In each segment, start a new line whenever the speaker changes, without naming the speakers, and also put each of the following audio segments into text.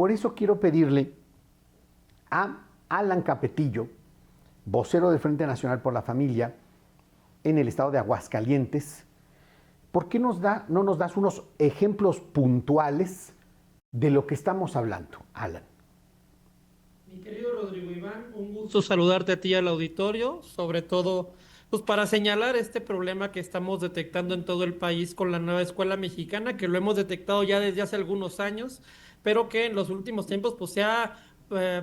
Por eso quiero pedirle a Alan Capetillo, vocero del Frente Nacional por la Familia en el estado de Aguascalientes, ¿por qué no nos das unos ejemplos puntuales de lo que estamos hablando, Alan?
Mi querido Rodrigo Iván, un gusto saludarte a ti y al auditorio, sobre todo pues para señalar este problema que estamos detectando en todo el país con la nueva escuela mexicana, que lo hemos detectado ya desde hace algunos años, pero que en los últimos tiempos pues se ha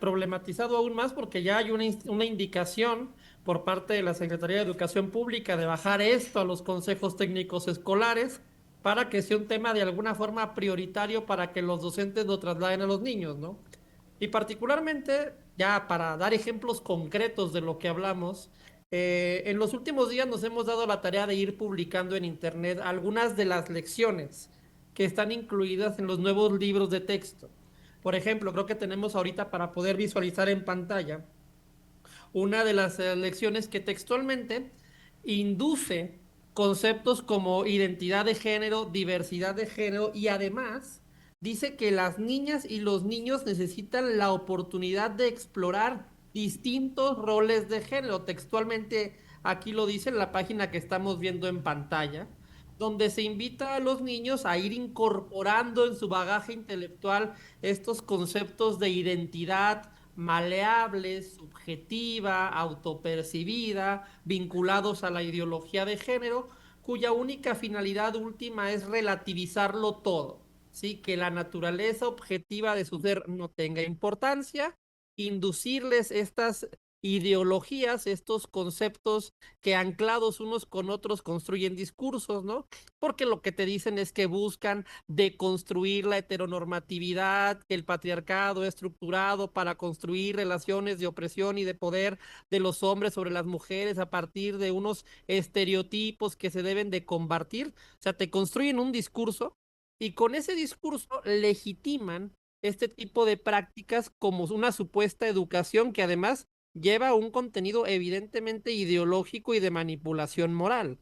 problematizado aún más porque ya hay una indicación por parte de la Secretaría de Educación Pública de bajar esto a los consejos técnicos escolares para que sea un tema de alguna forma prioritario para que los docentes lo trasladen a los niños, ¿no? Y particularmente, ya para dar ejemplos concretos de lo que hablamos, en los últimos días nos hemos dado la tarea de ir publicando en Internet algunas de las lecciones que están incluidas en los nuevos libros de texto. Por ejemplo, creo que tenemos ahorita para poder visualizar en pantalla una de las lecciones que textualmente induce conceptos como identidad de género, diversidad de género y además dice que las niñas y los niños necesitan la oportunidad de explorar distintos roles de género. Textualmente aquí lo dice en la página que estamos viendo en pantalla, donde se invita a los niños a ir incorporando en su bagaje intelectual estos conceptos de identidad maleable, subjetiva, autopercibida, vinculados a la ideología de género, cuya única finalidad última es relativizarlo todo, ¿sí? Que la naturaleza objetiva de su ser no tenga importancia, inducirles estas ideologías, estos conceptos que anclados unos con otros construyen discursos, ¿no? Porque lo que te dicen es que buscan deconstruir la heteronormatividad, que el patriarcado estructurado para construir relaciones de opresión y de poder de los hombres sobre las mujeres a partir de unos estereotipos que se deben de combatir. O sea, te construyen un discurso y con ese discurso legitiman este tipo de prácticas como una supuesta educación que además lleva un contenido evidentemente ideológico y de manipulación moral.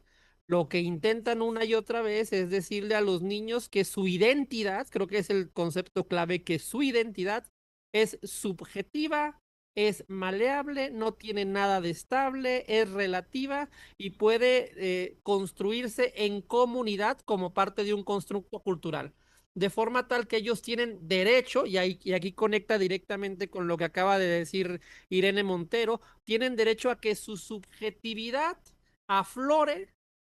Lo que intentan una y otra vez es decirle a los niños que su identidad, creo que es el concepto clave, que su identidad es subjetiva, es maleable, no tiene nada de estable, es relativa y puede construirse en comunidad como parte de un constructo cultural. De forma tal que ellos tienen derecho, y aquí conecta directamente con lo que acaba de decir Irene Montero, tienen derecho a que su subjetividad aflore,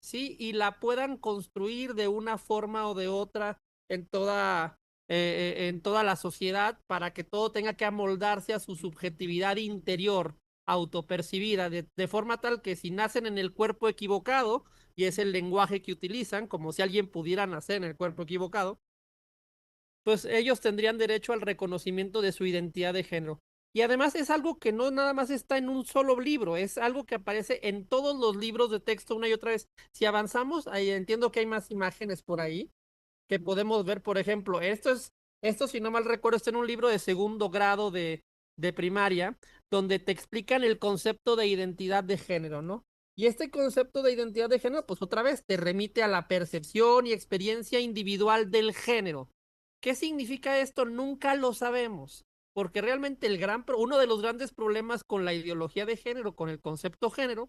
¿sí? Y la puedan construir de una forma o de otra en en toda la sociedad para que todo tenga que amoldarse a su subjetividad interior, autopercibida, de forma tal que si nacen en el cuerpo equivocado, y es el lenguaje que utilizan, como si alguien pudiera nacer en el cuerpo equivocado, pues ellos tendrían derecho al reconocimiento de su identidad de género. Y además es algo que no nada más está en un solo libro, es algo que aparece en todos los libros de texto una y otra vez. Si avanzamos, ahí entiendo que hay más imágenes por ahí que podemos ver, por ejemplo, esto si no mal recuerdo, está en un libro de segundo grado de primaria, donde te explican el concepto de identidad de género, ¿no? Y este concepto de identidad de género, pues otra vez te remite a la percepción y experiencia individual del género. ¿Qué significa esto? Nunca lo sabemos, porque realmente uno de los grandes problemas con la ideología de género, con el concepto género,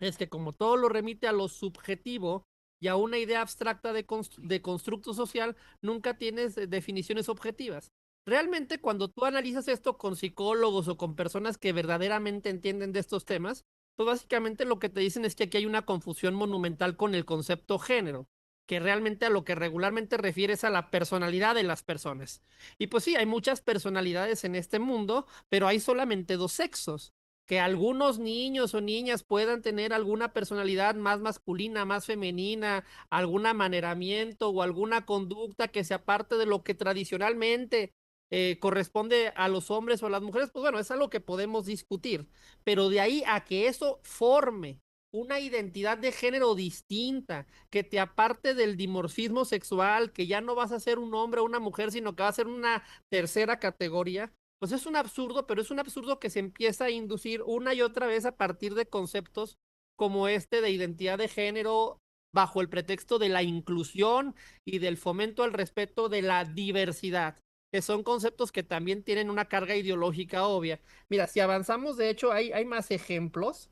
es que como todo lo remite a lo subjetivo y a una idea abstracta de constructo social, nunca tienes definiciones objetivas. Realmente cuando tú analizas esto con psicólogos o con personas que verdaderamente entienden de estos temas, pues básicamente lo que te dicen es que aquí hay una confusión monumental con el concepto género, que realmente a lo que regularmente refiere es a la personalidad de las personas. Y pues sí, hay muchas personalidades en este mundo, pero hay solamente dos sexos. Que algunos niños o niñas puedan tener alguna personalidad más masculina, más femenina, algún amaneramiento o alguna conducta que se aparte de lo que tradicionalmente corresponde a los hombres o a las mujeres, pues bueno, es algo que podemos discutir, pero de ahí a que eso forme una identidad de género distinta, que te aparte del dimorfismo sexual, que ya no vas a ser un hombre o una mujer, sino que va a ser una tercera categoría, pues es un absurdo, pero es un absurdo que se empieza a inducir una y otra vez a partir de conceptos como este de identidad de género bajo el pretexto de la inclusión y del fomento al respeto de la diversidad. que son conceptos que también tienen una carga ideológica obvia. Mira, si avanzamos, de hecho, hay más ejemplos,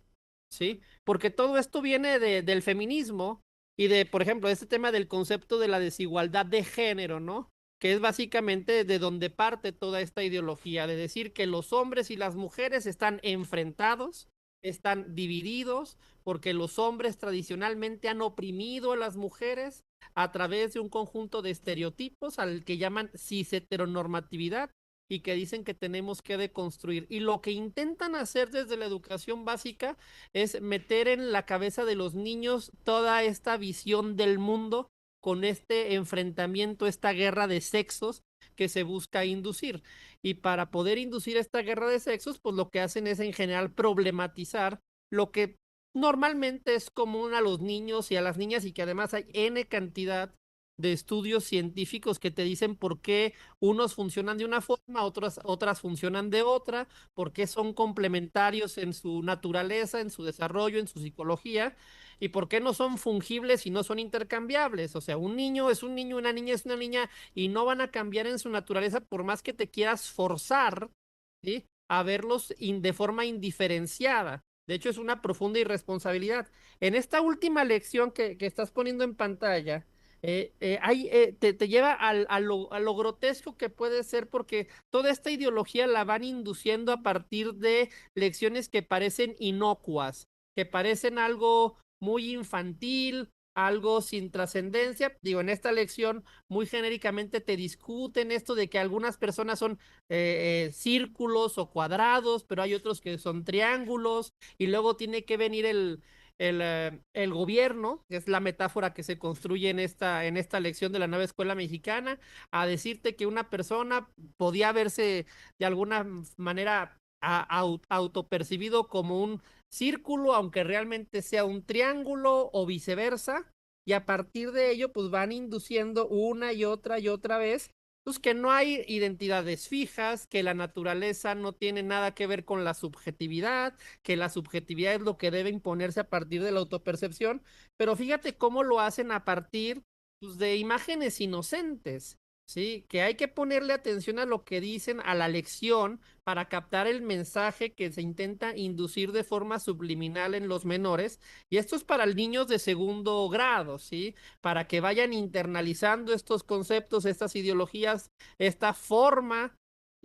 ¿sí? Porque todo esto viene del feminismo y de, por ejemplo, este tema del concepto de la desigualdad de género, ¿no? Que es básicamente de donde parte toda esta ideología, de decir que los hombres y las mujeres están enfrentados, están divididos, porque los hombres tradicionalmente han oprimido a las mujeres a través de un conjunto de estereotipos al que llaman cis-heteronormatividad y que dicen que tenemos que deconstruir. Y lo que intentan hacer desde la educación básica es meter en la cabeza de los niños toda esta visión del mundo con este enfrentamiento, esta guerra de sexos que se busca inducir. Y para poder inducir esta guerra de sexos, pues lo que hacen es en general problematizar lo que normalmente es común a los niños y a las niñas y que además hay N cantidad de estudios científicos que te dicen por qué unos funcionan de una forma, otras funcionan de otra, por qué son complementarios en su naturaleza, en su desarrollo, en su psicología, y por qué no son fungibles y no son intercambiables. O sea, un niño es un niño, una niña es una niña, y no van a cambiar en su naturaleza por más que te quieras forzar, ¿sí? A verlos de forma indiferenciada. De hecho, es una profunda irresponsabilidad. En esta última lección que estás poniendo en pantalla, te lleva a lo grotesco que puede ser porque toda esta ideología la van induciendo a partir de lecciones que parecen inocuas, que parecen algo muy infantil, algo sin trascendencia. Digo, en esta lección muy genéricamente te discuten esto de que algunas personas son círculos o cuadrados, pero hay otros que son triángulos, y luego tiene que venir el gobierno, que es la metáfora que se construye en esta lección de la nueva escuela mexicana, a decirte que una persona podía verse de alguna manera autopercibido como un círculo, aunque realmente sea un triángulo o viceversa, y a partir de ello, pues van induciendo una y otra vez pues que no hay identidades fijas, que la naturaleza no tiene nada que ver con la subjetividad, que la subjetividad es lo que debe imponerse a partir de la autopercepción, pero fíjate cómo lo hacen a partir pues, de imágenes inocentes, ¿sí? Que hay que ponerle atención a lo que dicen, a la lección, para captar el mensaje que se intenta inducir de forma subliminal en los menores, y esto es para niños de segundo grado, ¿sí? Para que vayan internalizando estos conceptos, estas ideologías, esta forma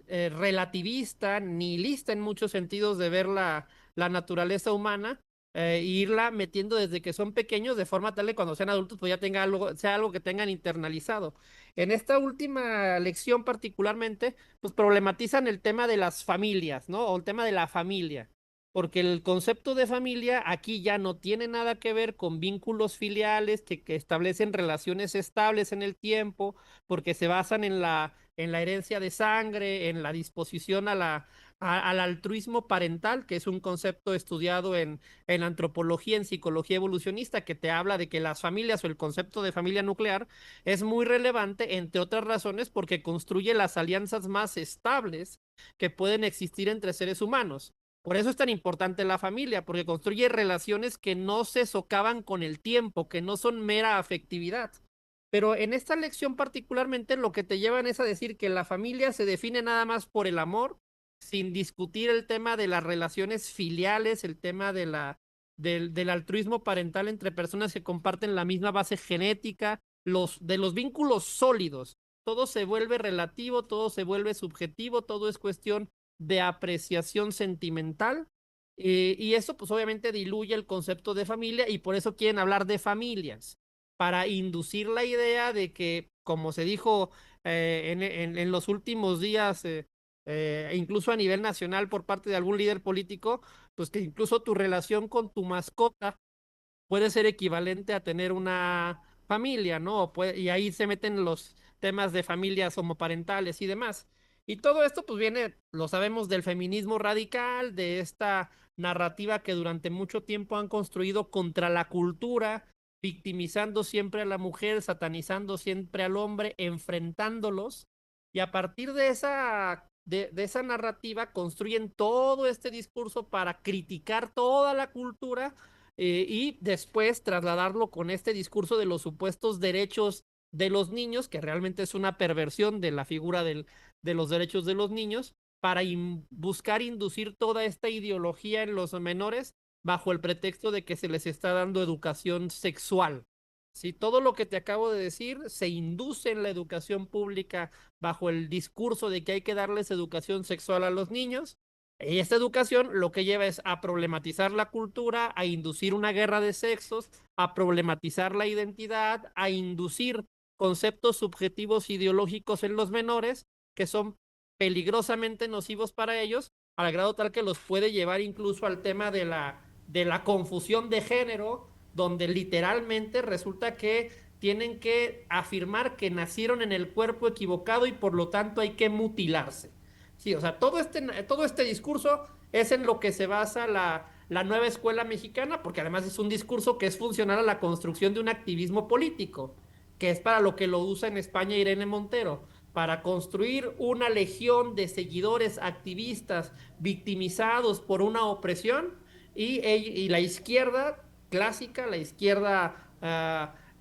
relativista, nihilista en muchos sentidos de ver la naturaleza humana, e irla metiendo desde que son pequeños de forma tal que cuando sean adultos pues ya tenga algo, sea algo que tengan internalizado. En esta última lección particularmente, pues problematizan el tema de las familias, ¿no? O el tema de la familia. Porque el concepto de familia aquí ya no tiene nada que ver con vínculos filiales que establecen relaciones estables en el tiempo, porque se basan en la herencia de sangre, en la disposición al altruismo parental, que es un concepto estudiado en antropología, en psicología evolucionista, que te habla de que las familias o el concepto de familia nuclear es muy relevante, entre otras razones, porque construye las alianzas más estables que pueden existir entre seres humanos. Por eso es tan importante la familia, porque construye relaciones que no se socavan con el tiempo, que no son mera afectividad. Pero en esta lección particularmente lo que te llevan es a decir que la familia se define nada más por el amor, sin discutir el tema de las relaciones filiales, el tema del altruismo parental entre personas que comparten la misma base genética, de los vínculos sólidos. Todo se vuelve relativo, todo se vuelve subjetivo, todo es cuestión de apreciación sentimental. Y eso pues obviamente diluye el concepto de familia y por eso quieren hablar de familias para inducir la idea de que, como se dijo en los últimos días, incluso a nivel nacional por parte de algún líder político, pues que incluso tu relación con tu mascota puede ser equivalente a tener una familia, ¿no? Y ahí se meten los temas de familias homoparentales y demás. Y todo esto pues viene, lo sabemos, del feminismo radical, de esta narrativa que durante mucho tiempo han construido contra la cultura, victimizando siempre a la mujer, satanizando siempre al hombre, enfrentándolos. Y a partir de esa narrativa construyen todo este discurso para criticar toda la cultura y después trasladarlo con este discurso de los supuestos derechos de los niños, que realmente es una perversión de la figura de los derechos de los niños, para buscar inducir toda esta ideología en los menores bajo el pretexto de que se les está dando educación sexual. Si todo lo que te acabo de decir se induce en la educación pública bajo el discurso de que hay que darles educación sexual a los niños, y esta educación lo que lleva es a problematizar la cultura, a inducir una guerra de sexos, a problematizar la identidad, a inducir conceptos subjetivos ideológicos en los menores que son peligrosamente nocivos para ellos, al grado tal que los puede llevar incluso al tema de la confusión de género, donde literalmente resulta que tienen que afirmar que nacieron en el cuerpo equivocado y por lo tanto hay que mutilarse. Sí, o sea, todo este discurso es en lo que se basa la nueva escuela mexicana, porque además es un discurso que es funcional a la construcción de un activismo político, que es para lo que lo usa en España Irene Montero, para construir una legión de seguidores activistas victimizados por una opresión y la izquierda clásica, la izquierda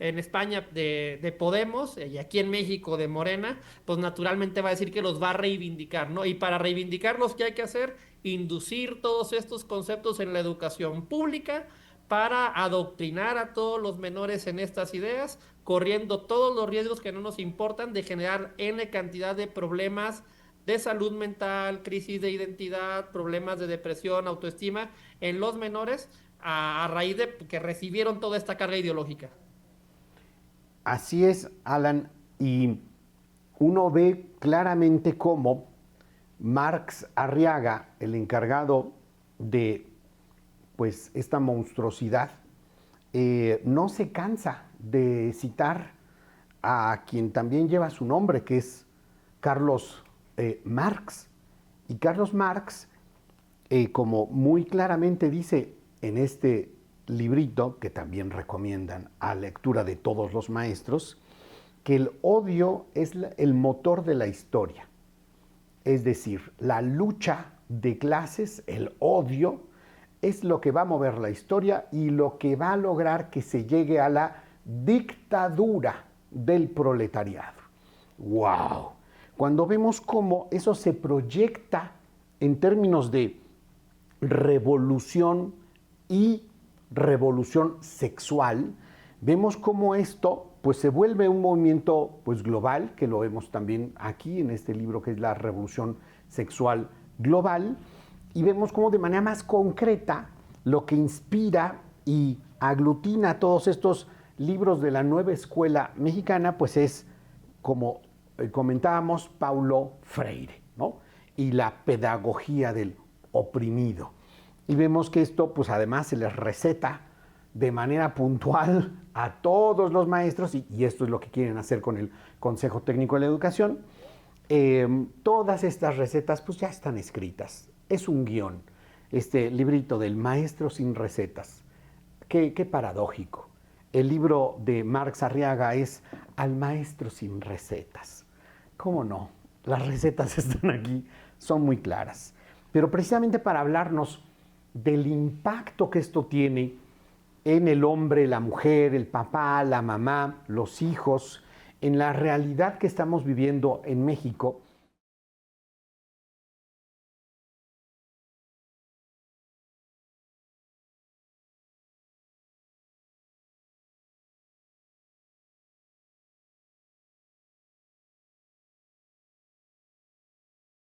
en España de Podemos y aquí en México de Morena, pues naturalmente va a decir que los va a reivindicar, ¿no? Y para reivindicarlos, ¿qué hay que hacer? Inducir todos estos conceptos en la educación pública para adoctrinar a todos los menores en estas ideas, corriendo todos los riesgos que no nos importan de generar N cantidad de problemas de salud mental, crisis de identidad, problemas de depresión, autoestima en los menores a raíz de que recibieron toda esta carga ideológica.
Así es, Alan, y uno ve claramente cómo Marx Arriaga, el encargado de pues esta monstruosidad, no se cansa de citar a quien también lleva su nombre, que es Carlos Marx. Y Carlos Marx, como muy claramente dice en este librito, que también recomiendan a lectura de todos los maestros, que el odio es el motor de la historia. Es decir, la lucha de clases, el odio, es lo que va a mover la historia y lo que va a lograr que se llegue a la dictadura del proletariado. ¡Wow! Cuando vemos cómo eso se proyecta en términos de revolución y revolución sexual, vemos cómo esto pues se vuelve un movimiento pues global, que lo vemos también aquí en este libro que es la revolución sexual global, y vemos cómo de manera más concreta lo que inspira y aglutina todos estos libros de la nueva escuela mexicana pues es, como comentábamos, Paulo Freire, ¿no? Y la pedagogía del oprimido. Y vemos que esto pues además se les receta de manera puntual a todos los maestros, y esto es lo que quieren hacer con el Consejo Técnico de la Educación. Todas estas recetas pues ya están escritas, es un guión, este librito del maestro sin recetas. Qué paradójico. El libro de Marx Arriaga es Al maestro sin recetas. ¿Cómo no? Las recetas están aquí, son muy claras. Pero precisamente para hablarnos del impacto que esto tiene en el hombre, la mujer, el papá, la mamá, los hijos, en la realidad que estamos viviendo en México,